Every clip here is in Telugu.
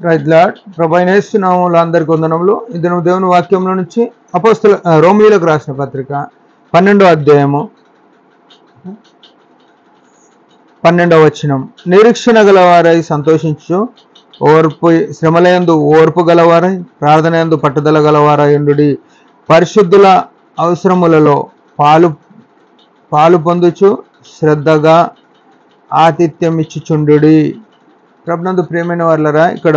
రైట్ లార్డ్ ప్రభు అయిన యేసు నామములో అందరికీ వందనములు. ఈ దినం దేవుని వాక్యంలో నుంచి అపోస్తల రోమీయులకు రాసిన పత్రిక 12వ అధ్యాయము 12వ వచనం. నిరీక్షణ గలవారై సంతోషించు, ఓర్పు శ్రమలయందు ఓర్పు గలవారై, ప్రార్థనయందు పట్టుదల గలవారై ఉండుడి. పరిశుద్ధుల అవసరములలో పాలు పొందుచు శ్రద్ధగా ఆతిథ్యం ఇచ్చుచుండుడి. ప్రభునందు ప్రియమైన వాళ్ళరా, ఇక్కడ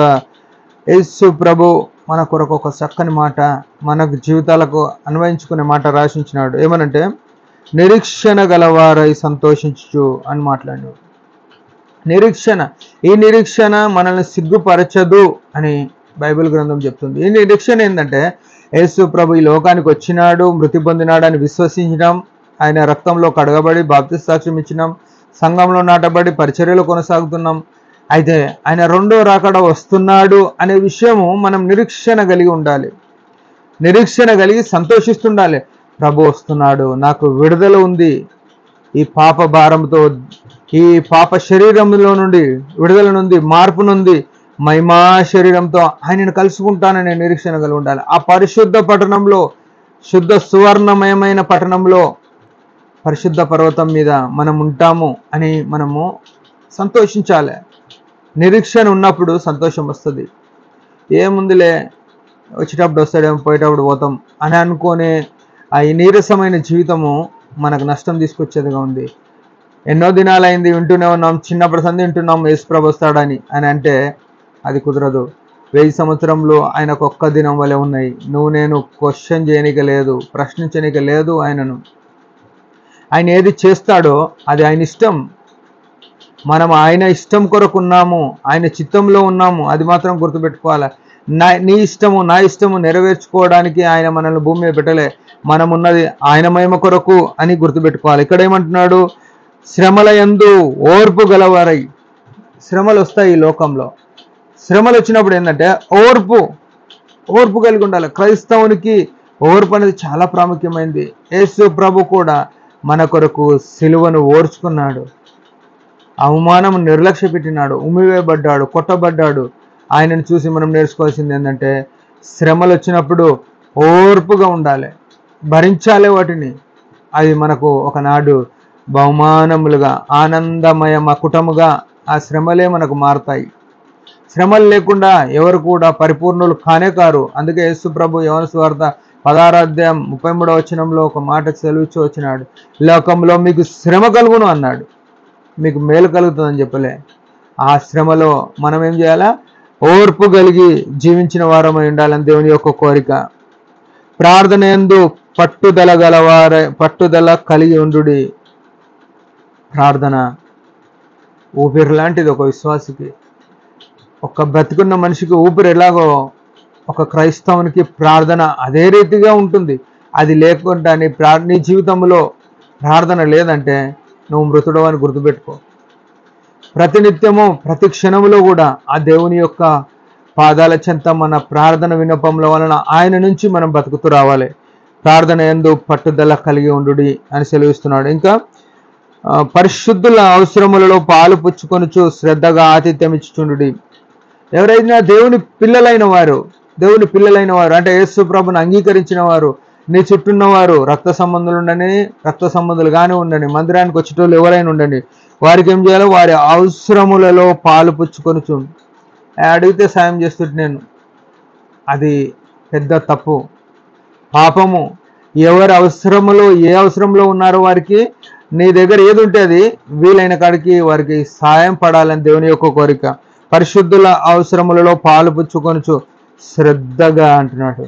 యేసు ప్రభు మన కొరకు ఒక చక్కని మాట, మనకు జీవితాలకు అన్వయించుకునే మాట రాసించినాడు. ఏమనంటే నిరీక్షణ గలవారై సంతోషించు అని మాట్లాడినాడు. నిరీక్షణ, ఈ నిరీక్షణ మనల్ని సిగ్గుపరచదు అని బైబిల్ గ్రంథం చెప్తుంది. ఈ నిరీక్షణ ఏంటంటే యేసు ప్రభు ఈ లోకానికి వచ్చినాడు, మృతి పొందినాడు అని విశ్వసించడం, ఆయన రక్తంలో కడగబడి బాప్తిస్మ సాక్ష్యం ఇచ్చినాం, సంఘంలో నాటబడి పరిచర్యలో కొనసాగుతున్నాం. అయితే ఆయన రెండో రాకడ వస్తున్నాడు అనే విషయము మనం నిరీక్షణ కలిగి ఉండాలి. నిరీక్షణ కలిగి సంతోషిస్తుండాలి. ప్రభు వస్తున్నాడు, నాకు విడుదల ఉంది, ఈ పాప భారంతో, ఈ పాప శరీరంలో నుండి విడుదల నుండి, మార్పు నుండి మహిమా శరీరంతో ఆయనను కలుసుకుంటాననే నిరీక్షణ కలిగి ఉండాలి. ఆ పరిశుద్ధ పట్టణంలో, శుద్ధ సువర్ణమయమైన పట్టణంలో, పరిశుద్ధ పర్వతం మీద మనం ఉంటాము అని మనము సంతోషించాలి. నిరీక్షణ ఉన్నప్పుడు సంతోషం వస్తుంది. ఏముందిలే, వచ్చేటప్పుడు వస్తాడేమో, పోయేటప్పుడు పోతాం అని అనుకునే ఈ నీరసమైన జీవితము మనకు నష్టం తీసుకొచ్చేదిగా ఉంది. ఎన్నో దినాలైంది వింటూనే ఉన్నాం, చిన్నప్పటి సంది వింటున్నాం యేసు ప్రభు వస్తాడని అని అంటే అది కుదరదు. 1000 సంవత్సరంలో ఆయనకు ఒక్క దినం వలె ఉన్నాయి. నువ్వు నేను క్వశ్చన్ చేయనిక లేదు, ప్రశ్నించనిక లేదు ఆయనను. ఆయన ఏది చేస్తాడో అది ఆయన ఇష్టం. మనం ఆయన ఇష్టం కొరకు ఉన్నాము, ఆయన చిత్తంలో ఉన్నాము, అది మాత్రం గుర్తుపెట్టుకోవాలి. నీ ఇష్టము నా ఇష్టము నెరవేర్చుకోవడానికి ఆయన మనల్ని భూమి మీద పెట్టలే, మనం ఉన్నది ఆయన మహిమ కొరకు అని గుర్తుపెట్టుకోవాలి. ఇక్కడ ఏమంటున్నాడు, శ్రమల యందు ఓర్పు గలవారై. శ్రమలు వస్తాయి ఈ లోకంలో. శ్రమలు వచ్చినప్పుడు ఏంటంటే ఓర్పు కలిగి ఉండాలి. క్రైస్తవునికి ఓర్పు అనేది చాలా ప్రాముఖ్యమైనది. యేసు ప్రభు కూడా మన కొరకు సిలువను ఓర్చుకున్నాడు, అవమానం నిర్లక్ష్య పెట్టినాడు, ఉమ్మివేయబడ్డాడు, కొట్టబడ్డాడు. ఆయనను చూసి మనం నేర్చుకోవాల్సింది ఏంటంటే శ్రమలు వచ్చినప్పుడు ఓర్పుగా ఉండాలి, భరించాలి వాటిని. అది మనకు ఒకనాడు బహుమానములుగా, ఆనందమయ మకుటముగా ఆ శ్రమలే మనకు మారుతాయి. శ్రమలు లేకుండా ఎవరు కూడా పరిపూర్ణులు కానే కారు. అందుకే యేసు ప్రభు యోహాను సువార్త 16వ అధ్యాయం 33వ వచనంలో ఒక మాట సెలవిచ్చి వచ్చినాడు, లోకంలో మీకు శ్రమ కలుగును అన్నాడు, మీకు మేలు కలుగుతుందని చెప్పలే. ఆ శ్రమలో మనం ఏం చేయాలా, ఓర్పు కలిగి జీవించిన వారమై ఉండాలని దేవుని యొక్క కోరిక. ప్రార్థన యందు పట్టుదల కలిగి ఉండుడి. ప్రార్థన ఊపిరి లాంటిది ఒక విశ్వాసికి. ఒక బ్రతికున్న మనిషికి ఊపిరి ఎలాగో ఒక క్రైస్తవునికి ప్రార్థన అదే రీతిగా ఉంటుంది. అది లేకుండా నీ జీవితంలో ప్రార్థన లేదంటే నువ్వు మృతుడు అని గుర్తుపెట్టుకో. ప్రతినిత్యము ప్రతి క్షణంలో కూడా ఆ దేవుని యొక్క పాదాల చెంత మన ప్రార్థన విన్నపంలో వలన ఆయన నుంచి మనం బతుకుతూ రావాలి. ప్రార్థన యందు పట్టుదల కలిగి ఉండుడి అని సెలవిస్తున్నాడు. ఇంకా పరిశుద్ధుల అవసరములలో పాలు పుచ్చుకొనుచు శ్రద్ధగా ఆతిథ్యం ఇచ్చుచుండుడి. ఎవరైనా దేవుని పిల్లలైన వారు అంటే యేసు ప్రభుని అంగీకరించిన వారు, నీ చుట్టూన్నవారు, రక్త సంబంధులు కానీ ఉండండి, మందిరానికి వచ్చేటోళ్ళు ఎవరైనా ఉండండి, వారికి ఏం చేయాలో వారి అవసరములలో పాలు పుచ్చుకొనుచు. అడిగితే సాయం చేస్తుంటే నేను, అది పెద్ద తప్పు, పాపము. ఎవరి ఏ అవసరంలో ఉన్నారో వారికి నీ దగ్గర ఏది ఉంటే అది వీలైన కాడికి వారికి సాయం పడాలని దేవుని యొక్క కోరిక. పరిశుద్ధుల అవసరములలో పాలు పుచ్చుకొనుచు శ్రద్ధగా అంటున్నాడు.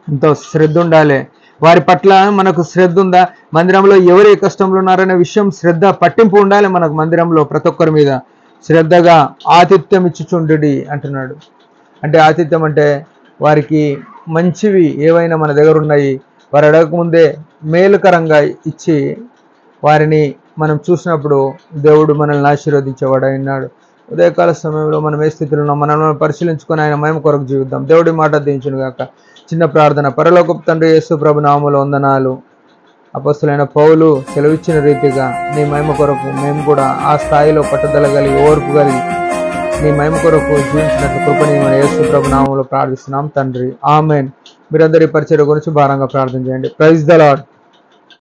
ఎంతో శ్రద్ధ ఉండాలి వారి పట్ల. మనకు శ్రద్ధ ఉందా? మందిరంలో ఎవరు ఏ కష్టంలో ఉన్నారనే విషయం శ్రద్ధ, పట్టింపు ఉండాలి మనకు. మందిరంలో ప్రతి ఒక్కరి మీద శ్రద్ధగా ఆతిథ్యం ఇచ్చుచుండుడి అంటున్నాడు. అంటే ఆతిథ్యం అంటే వారికి మంచివి ఏవైనా మన దగ్గర ఉన్నాయి, వారు అడగకముందే మేలుకరంగా ఇచ్చి వారిని మనం చూసినప్పుడు దేవుడు మనల్ని ఆశీర్వదించేవాడు అయినాడు. ఉదయకాల సమయంలో మనం ఏ స్థితిలో ఉన్నాం మనం పరిశీలించుకొని ఆయన మహిమ కొరకు జీవిద్దాం. దేవుడి మాట దీవించును గాక. చిన్న ప్రార్థన. పరలోకపు తండ్రి యేసు ప్రభు నామములో వందనాలు. అపొస్తలుడైన పౌలు సెలవిచ్చిన రీతిగా నీ మహిమ కొరకు మేము కూడా ఆ స్థాయిలో పట్టుదల కలిగి, ఓర్పు కలిగి నీ మహిమ కొరకు జీవించినట్లు కృపని మన యేసు ప్రభు నామములో ప్రార్థిస్తున్నాం తండ్రి. ఆమేన్. మీరందరి పరిచర్య గురించి భారంగా ప్రార్థన చేయండి. Praise the lord.